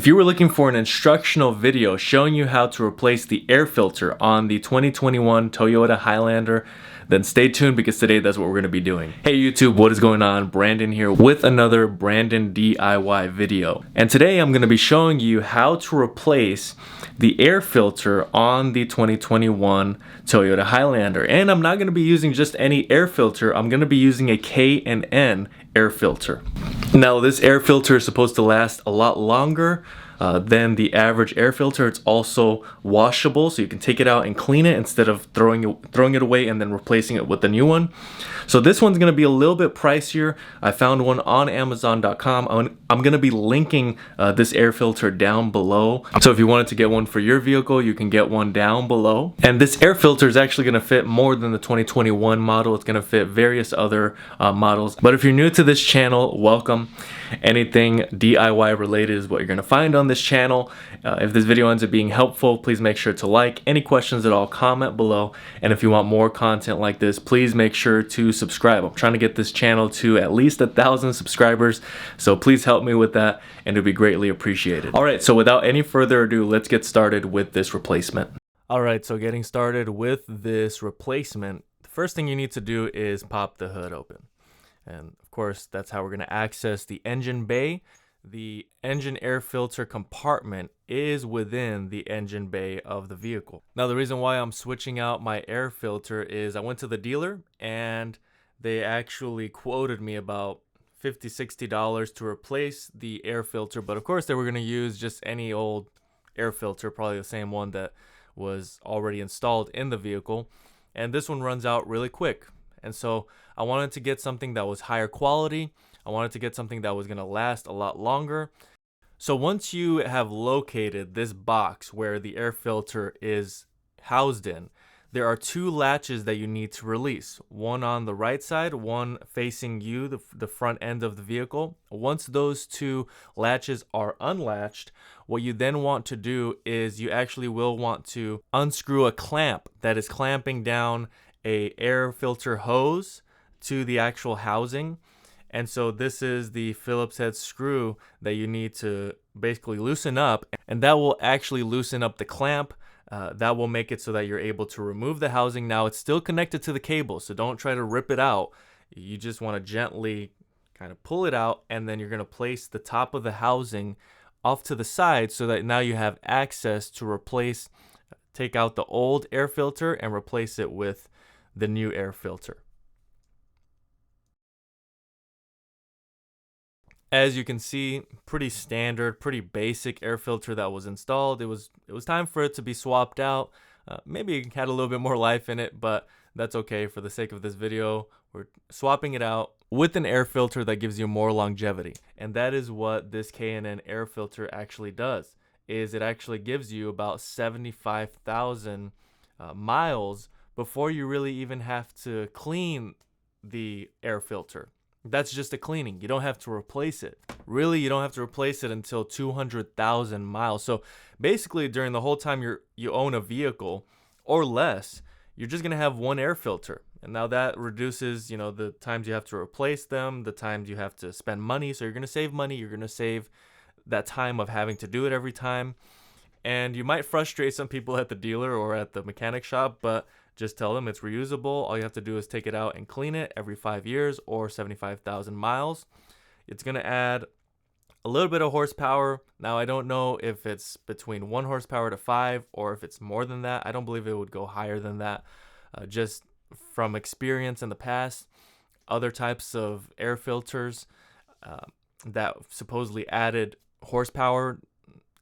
you were looking for an instructional video showing you how to replace the air filter on the 2021 Toyota Highlander, then stay tuned because today that's what we're going to be doing. Hey YouTube, what is going on? Brandon here with another Brandon DIY video. And today I'm going to be showing you how to replace the air filter on the 2021 Toyota Highlander. And I'm not going to be using just any air filter, I'm going to be using a K&N air filter. Now this air filter is supposed to last a lot longer than the average air filter. It's also washable, so you can take it out and clean it instead of throwing it away and then replacing it with a new one. So this one's going to be a little bit pricier. I found one on Amazon.com. I'm going to be linking this air filter down below. So if you wanted to get one for your vehicle, you can get one down below. And this air filter is actually going to fit more than the 2021 model. It's going to fit various other models. But if you're new to this channel, welcome. Anything DIY related is what you're going to find on this channel. If this video ends up being helpful, please make sure to like. Any questions at all, comment below. And if you want more content like this, please make sure to subscribe. I'm trying to get this channel to at least 1,000 subscribers, so please help me with that and it would be greatly appreciated. Alright, so without any further ado, let's get started with this replacement. Alright, so getting started with this replacement, the first thing you need to do is pop the hood open. And of course, that's how we're going to access the engine bay. The engine air filter compartment is within the engine bay of the vehicle. Now, the reason why I'm switching out my air filter is I went to the dealer and they actually quoted me about $50–$60 to replace the air filter. But of course, they were going to use just any old air filter, probably the same one that was already installed in the vehicle. And this one runs out really quick. And so I wanted to get something that was higher quality. I wanted to get something that was going to last a lot longer. So once you have located this box where the air filter is housed in, there are two latches that you need to release. One on the right side, one facing you, the front end of the vehicle. Once those two latches are unlatched, what you then want to do is you actually will want to unscrew a clamp that is clamping down a air filter hose to the actual housing. And so this is the Phillips head screw that you need to basically loosen up, and that will actually loosen up the clamp. That will make it so that you're able to remove the housing. Now it's still connected to the cable, so don't try to rip it out. You just want to gently kind of pull it out, and then you're going to place the top of the housing off to the side so that now you have access to take out the old air filter and replace it with the new air filter. As you can see, pretty standard, pretty basic air filter that was installed. It was time for it to be swapped out. Maybe it had a little bit more life in it, but that's okay. For the sake of this video, we're swapping it out with an air filter that gives you more longevity. And that is what this K&N air filter actually does, is it actually gives you about 75,000 miles before you really even have to clean the air filter. That's just a cleaning. You don't have to replace it. Really, you don't have to replace it until 200,000 miles. So basically, during the whole time you own a vehicle or less, you're just going to have one air filter. And now that reduces, the times you have to replace them, the times you have to spend money. So you're going to save money. You're going to save that time of having to do it every time. And you might frustrate some people at the dealer or at the mechanic shop, but just tell them it's reusable. All you have to do is take it out and clean it every 5 years or 75,000 miles. It's going to add a little bit of horsepower. Now, I don't know if it's between 1 horsepower to 5 or if it's more than that. I don't believe it would go higher than that. Just from experience in the past, other types of air filters that supposedly added horsepower,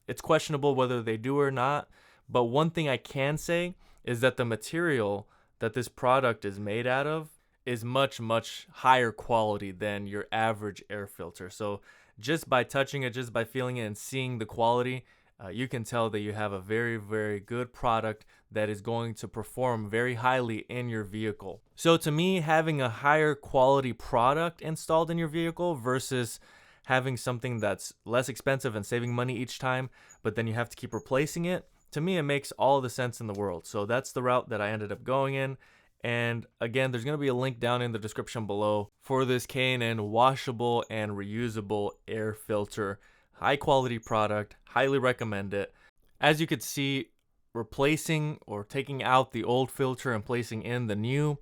it's questionable whether they do or not. But one thing I can say is that the material that this product is made out of is much, much higher quality than your average air filter. So just by touching it, just by feeling it and seeing the quality, you can tell that you have a very, very good product that is going to perform very highly in your vehicle. So to me, having a higher quality product installed in your vehicle versus having something that's less expensive and saving money each time, but then you have to keep replacing it, to me, it makes all the sense in the world. So that's the route that I ended up going in. And again, there's going to be a link down in the description below for this K&N washable and reusable air filter High quality product, highly recommend it. As you could see, replacing or taking out the old filter and placing in the new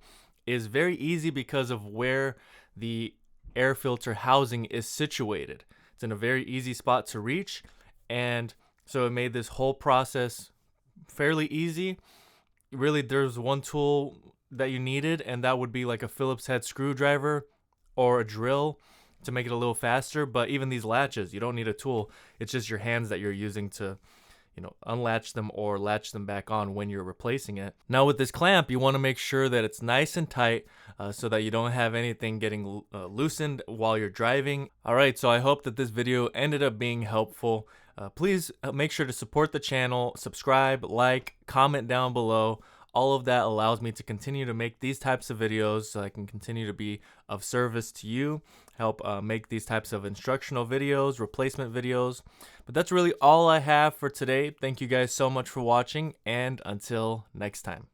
is very easy because of where the air filter housing is situated. It's in a very easy spot to reach, and so it made this whole process fairly easy. Really, there's one tool that you needed, and that would be like a Phillips head screwdriver or a drill to make it a little faster. But even these latches, you don't need a tool. It's just your hands that you're using to, unlatch them or latch them back on when you're replacing it. Now with this clamp, you want to make sure that it's nice and tight so that you don't have anything getting loosened while you're driving. Alright, so I hope that this video ended up being helpful. Please make sure to support the channel, subscribe, like, comment down below. All of that allows me to continue to make these types of videos so I can continue to be of service to you, help make these types of instructional videos, replacement videos. But that's really all I have for today. Thank you guys so much for watching, and until next time.